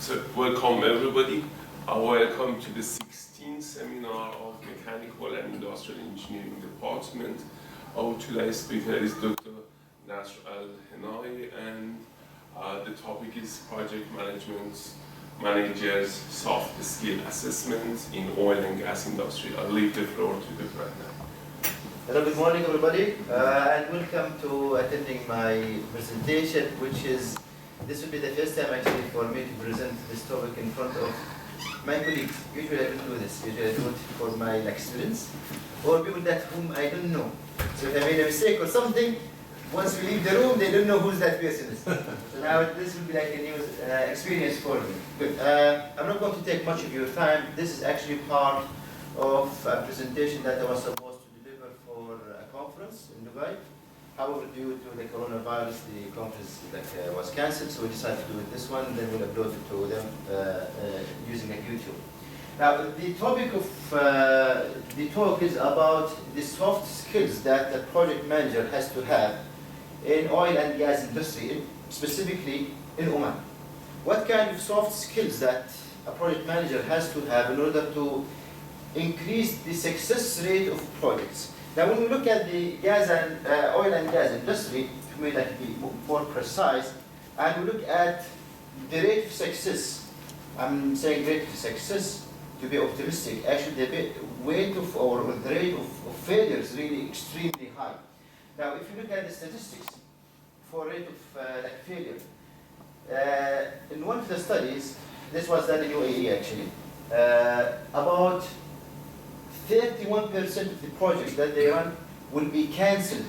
So welcome everybody. Welcome to the 16th seminar of Mechanical and Industrial Engineering Department. Our today's speaker is Dr. Nasr Hinai, and the topic is Project Management Managers Soft Skill Assessment in Oil and Gas Industry. I'll leave the floor to Dr. Hinai. Hello, good morning everybody, and welcome to attending my presentation, this will be the first time actually for me to present this topic in front of my colleagues. Usually I don't do this, usually I do it for my students or people whom I don't know. So if I made a mistake or something, once we leave the room, they don't know who that person is. So now this will be like a new experience for me. Good. I'm not going to take much of your time. This is actually part of a presentation that I was supposed to deliver for a conference in Dubai. However, due to the coronavirus, the conference was cancelled, so we decided to do it this one, then we'll upload it to them using YouTube. Now, the topic of the talk is about the soft skills that the project manager has to have in oil and gas industry, specifically in Oman. What kind of soft skills that a project manager has to have in order to increase the success rate of projects? Now, when we look at the gas and oil and gas industry, to make that be more precise, and we look at the rate of success, I'm saying rate of success to be optimistic. Actually, the rate of or the rate of failure is really extremely high. Now, if you look at the statistics for rate of failure, in one of the studies, this was done in UAE actually, about 31% of the projects that they run will be cancelled,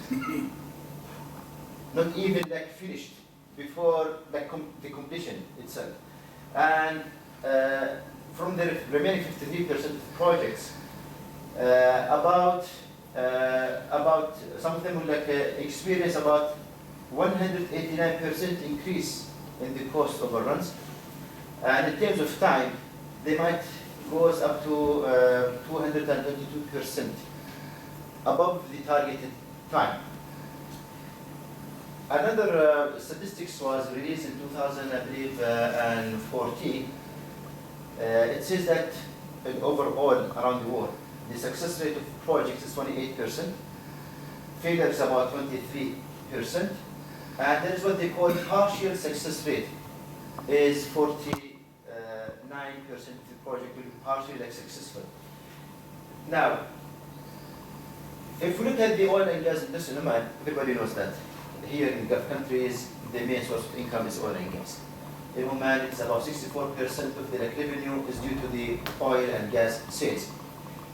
not even finished before the completion itself. And from the remaining 53% of the projects, about some of them will experience about 189% increase in the cost overruns, and in terms of time, they might goes up to 222% above the targeted time. Another statistics was released in 2014. It says that overall around the world, the success rate of projects is 28%, failure is about 23%, and that is what they call partial success rate, is 49% of the project will be partially successful. Now, if we look at the oil and gas industry in Oman, everybody knows that here in Gulf countries, the main source of income is oil and gas. In Oman, it's about 64% of the revenue is due to the oil and gas sales.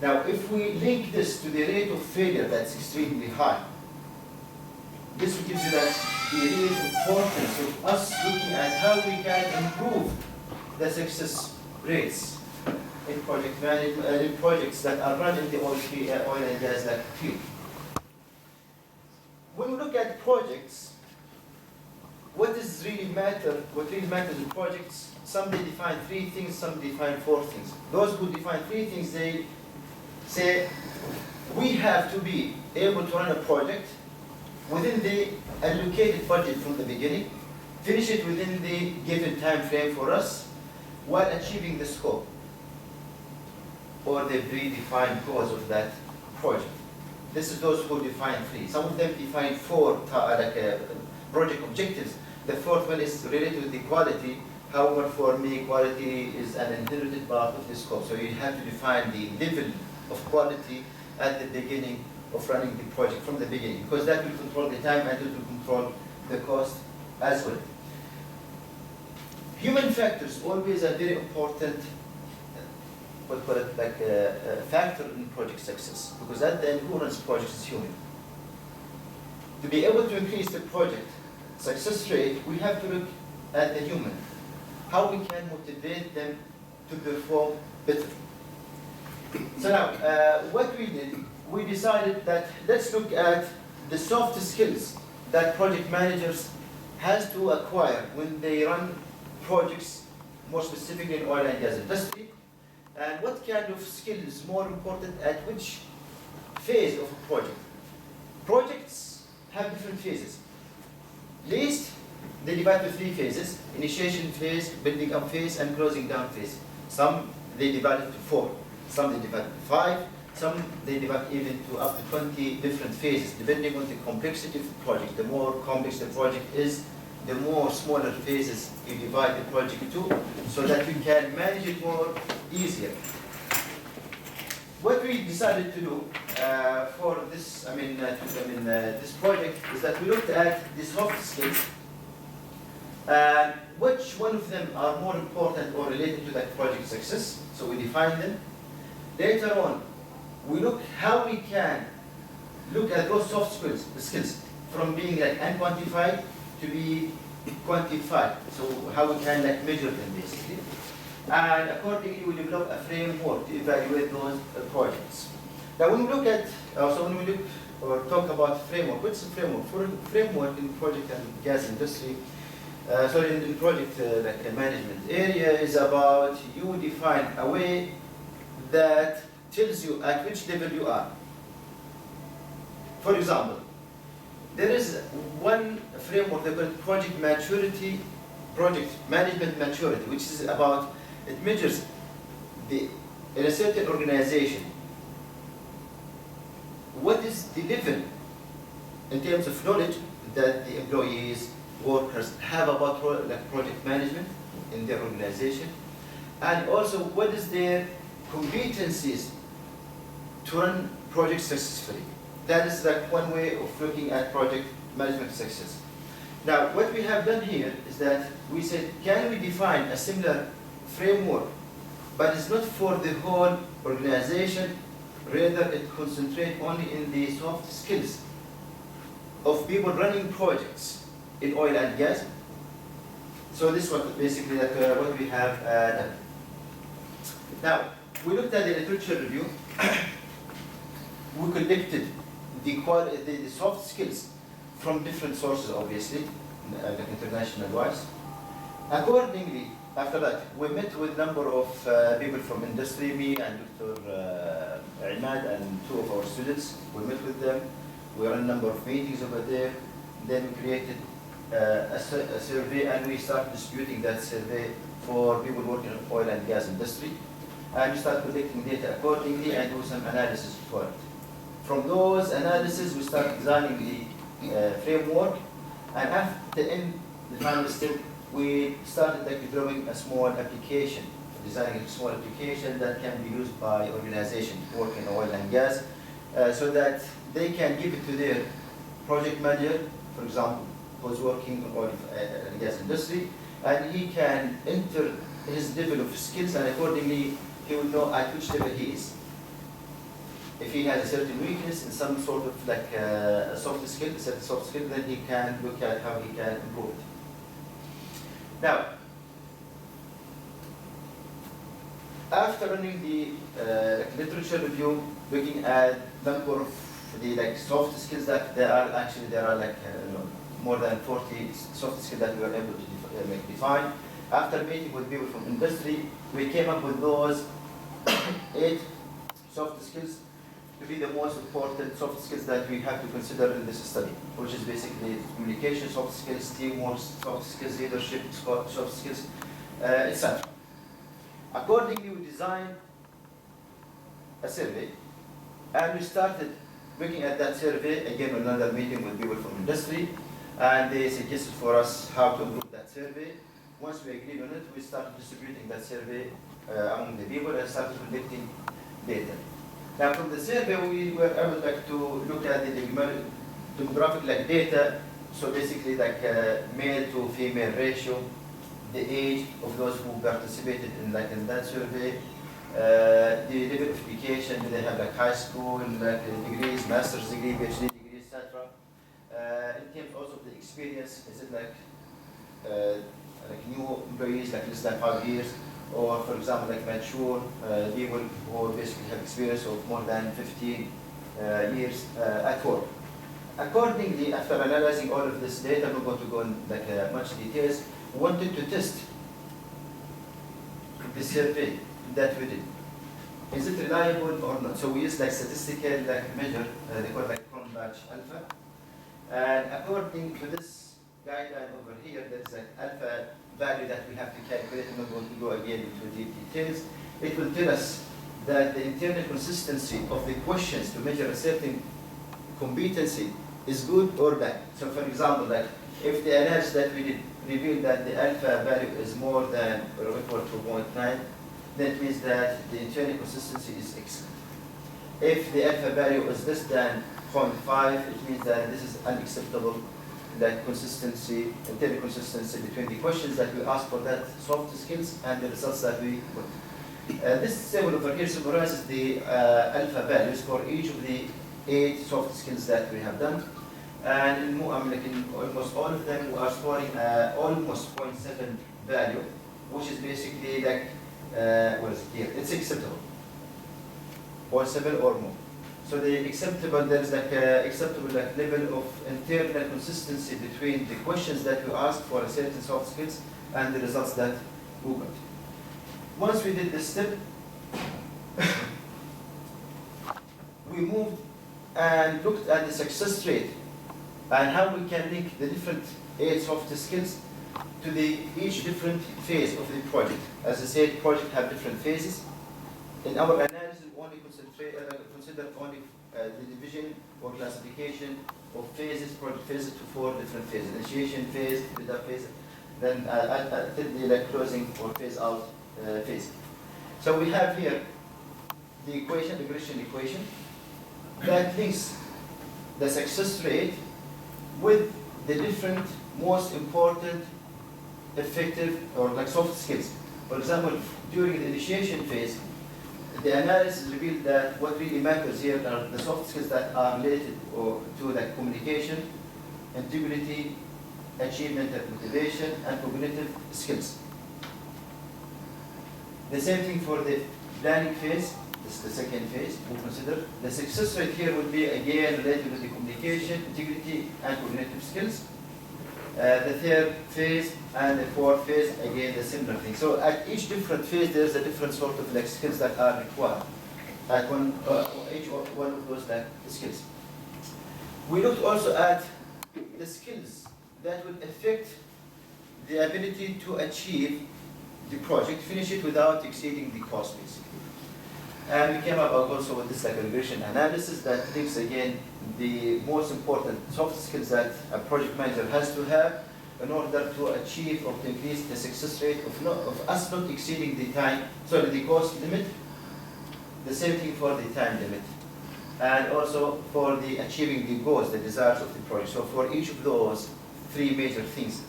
Now, if we link this to the rate of failure that's extremely high, this will give you the real importance of us looking at how we can improve the success rates in project management, in projects that are run in the oil and gas field. When we look at projects, what really matters in projects, some they define 3 things, some define 4 things. Those who define 3 things, they say we have to be able to run a project within the allocated budget from the beginning, finish it within the given time frame for us, while achieving the scope or the predefined goals of that project. This is those who define 3. Some of them define 4 project objectives. The 4th one is related to the quality. However, for me, quality is an inherited part of the scope. So you have to define the level of quality at the beginning of running the project, from the beginning, because that will control the time and it will control the cost as well. Human factors always a very important factor in project success, because at the end, who runs projects is human. To be able to increase the project success rate, we have to look at the human, how we can motivate them to perform better. So now, what we did, we decided that let's look at the soft skills that project managers has to acquire when they run projects, more specifically in oil and gas industry, and what kind of skill is more important at which phase of a project. Projects have different phases. Least they divide to 3 phases: initiation phase, building up phase, and closing down phase. Some they divide it to 4, some they divide to 5, some they divide even to up to 20 different phases, depending on the complexity of the project. The more complex the project is, the more smaller phases you divide the project to, so that you can manage it more easier. What we decided to do for this, this project is that we looked at the soft skills, which one of them are more important or related to that project success. So we define them. Later on, we look how we can look at those soft skills from being like unquantified to be quantified. So how we can like measure them basically. And accordingly, we develop a framework to evaluate those projects. Now, when we look at, when we look or talk about framework, what's a framework? For framework in project and gas industry, in project management area is about you define a way that tells you at which level you are. For example, there is one framework they call project maturity, project management maturity, which is about, it measures in a certain organization, what is the level in terms of knowledge that the employees, workers have about project management in their organization, and also what is their competencies to run projects successfully. That is like one way of looking at project management success. Now, what we have done here is that we said, can we define a similar framework, but it's not for the whole organization, rather it concentrates only in the soft skills of people running projects in oil and gas. So this was basically what we have done. Now, we looked at the literature review. We collected the soft skills from different sources, obviously, like international-wise. Accordingly, after that, we met with a number of people from industry, me and Dr. Emad and 2 of our students. We met with them. We ran a number of meetings over there. Then we created a survey, and we started distributing that survey for people working in oil and gas industry. And we started collecting data accordingly and do some analysis for it. From those analyses, we started designing the framework, and after the final step, we started developing a small application, designing a small application that can be used by organizations working in oil and gas, so that they can give it to their project manager, for example, who's working in oil and gas industry, and he can enter his level of skills, and accordingly, he will know at which level he is. If he has a certain weakness in some sort of like a soft skill, then he can look at how he can improve it. Now, after running the literature review, looking at number of the soft skills that there are more than 40 soft skills that we were able to define. After meeting with people from industry, we came up with those 8 soft skills to be the most important soft skills that we have to consider in this study, which is basically communication soft skills, teamwork soft skills, leadership soft skills, etc. Accordingly, we designed a survey, and we started looking at that survey, again another meeting with people from industry, and they suggested for us how to improve that survey. Once we agreed on it, we started distributing that survey among the people and started collecting data. Now, from the survey, we were able to look at the demographic data, so basically male to female ratio, the age of those who participated in that survey, the level of education, do they have high school degrees, master's degree, PhD degree, etc. In terms also of the experience, is it new employees less than 5 years, or for example mature people who basically have experience of more than 15 years at work. Accordingly, after analyzing all of this data, I'm not going to go in much details, we wanted to test the survey that we did. Is it reliable or not? So we used statistical measure, they call Cronbach alpha. And according to this guideline over here, there's an alpha value that we have to calculate. I'm not going to go again into deep details. It will tell us that the internal consistency of the questions to measure a certain competency is good or bad. So for example, like if the analysis that we did revealed that the alpha value is more than or equal to 0.9, that means that the internal consistency is excellent. If the alpha value is less than 0.5, it means that this is unacceptable, that consistency, internal consistency between the questions that we ask for that soft skills and the results that we put. This table over here summarizes the alpha values for each of the 8 soft skills that we have done. And in almost all of them, we are scoring almost 0.7 value, which is basically like, what is it here? It's acceptable. 0.7 or more. So the acceptable, there's like acceptable like level of internal consistency between the questions that we ask for a certain soft skills and the results that we got. Once we did this step, we moved and looked at the success rate and how we can link the different 8 soft skills to each different phase of the project. As I said, projects have different phases. In our analysis, we only consider only the division or classification of phases, project phases to 4 different phases: initiation phase, build-up phase, then the closing or phase-out phase. So we have here the equation, the regression equation, that links the success rate with the different most important, effective, or like soft skills. For example, during the initiation phase, the analysis revealed that what really matters here are the soft skills that are related to like communication, integrity, achievement and motivation, and cognitive skills. The same thing for the planning phase. This is the second phase we consider. The success rate here will be again related to the communication, integrity, and cognitive skills. The third phase and the fourth phase, again the similar thing. So at each different phase, there's a different sort of like skills that are required at each one of those like skills. We looked also at the skills that would affect the ability to achieve the project, finish it without exceeding the cost basically. And we came up also with this like regression analysis that links again the most important soft skills that a project manager has to have in order to achieve or to increase the success rate of us not exceeding the cost limit. The same thing for the time limit. And also for the achieving the goals, the desires of the project. So for each of those 3 major things,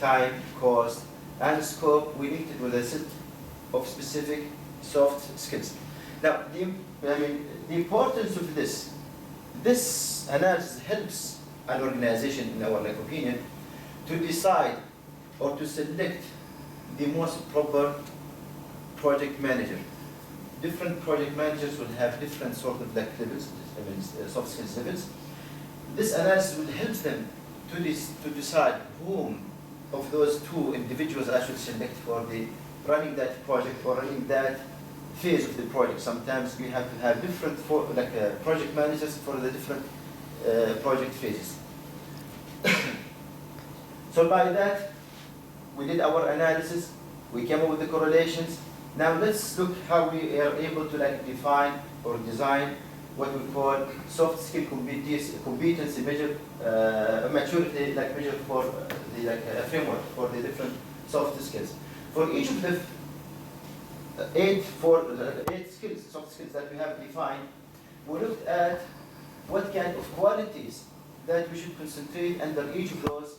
time, cost, and scope, we linked it with a set of specific soft skills. Now, the importance of this analysis helps an organization, in our opinion, to decide or to select the most proper project manager. Different project managers will have different sort of like levels, soft skills levels. This analysis will help them to decide whom of those 2 individuals I should select for the running that project or running that phase of the project. Sometimes we have to have different project managers for the different project phases. So by that, we did our analysis, we came up with the correlations. Now let's look how we are able to define or design what we call soft skill competency measure, maturity measure for the framework for the different soft skills. For each of the 8 skills, soft skills that we have defined, we looked at what kind of qualities that we should concentrate under each of those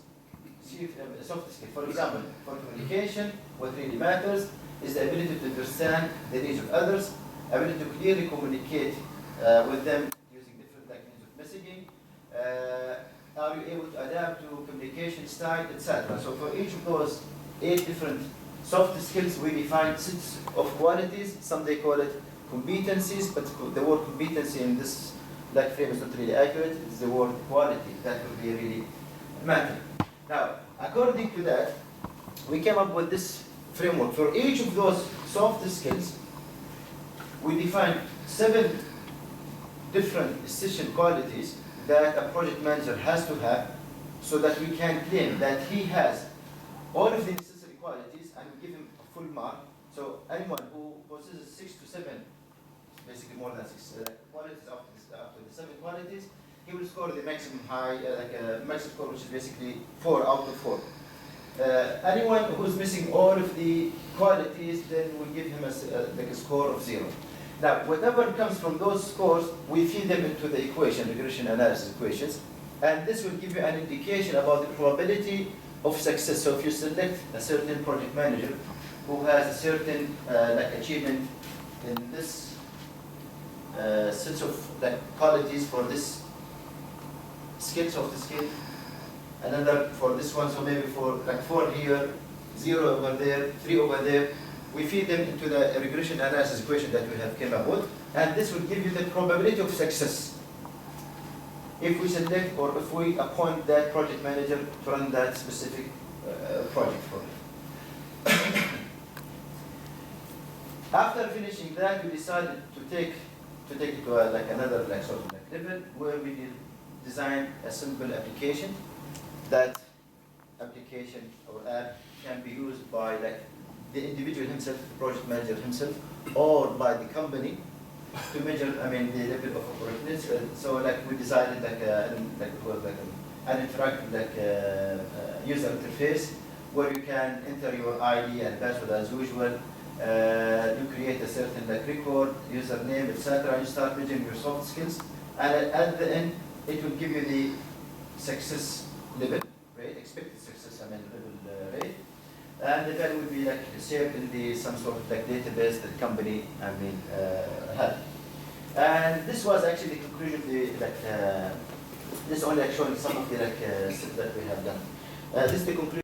soft skills. For example, for communication, what really matters is the ability to understand the needs of others, ability to clearly communicate with them using different means of messaging. Are you able to adapt to communication style, etc. So for each of those 8 different soft skills, we define sets of qualities. Some they call it competencies, but the word competency in this frame is not really accurate. It's the word quality that will be really matter. Now, according to that, we came up with this framework. For each of those soft skills, we define 7 different essential qualities that a project manager has to have so that we can claim that he has all of the necessary qualities and we give him a full mark. So anyone who possesses 6 to 7, basically more than 6 qualities after the 7 qualities, he will score the maximum high, like a maximum score, which is basically 4 out of 4. Anyone who's missing all of the qualities, then we'll give him like a score of 0. Now, whatever comes from those scores, we feed them into the equation, regression analysis equations, and this will give you an indication about the probability of success. So if you select a certain project manager who has a certain like achievement in this set of like qualities for this skills of the skill, another for this one, so maybe for like 4 here, 0 over there, 3 over there, we feed them into the regression analysis equation that we have came up with, and this will give you the probability of success if we select or if we appoint that project manager to run that specific project for you. After finishing that, we decided to take it to like another like sort of like level where we design a simple application. That application or app can be used by like the individual himself, the project manager himself, or by the company to measure, the level of operations. So like we decided like an interactive user interface where you can enter your ID and password as usual. You create a certain like record, username, etc. You start measuring your soft skills, and at the end, it will give you the success level rate, expected success level rate, and the value will be like saved in the some sort of like database that company had. And this was actually the conclusion of the like this only like showing some of the like steps that we have done. This is the conclusion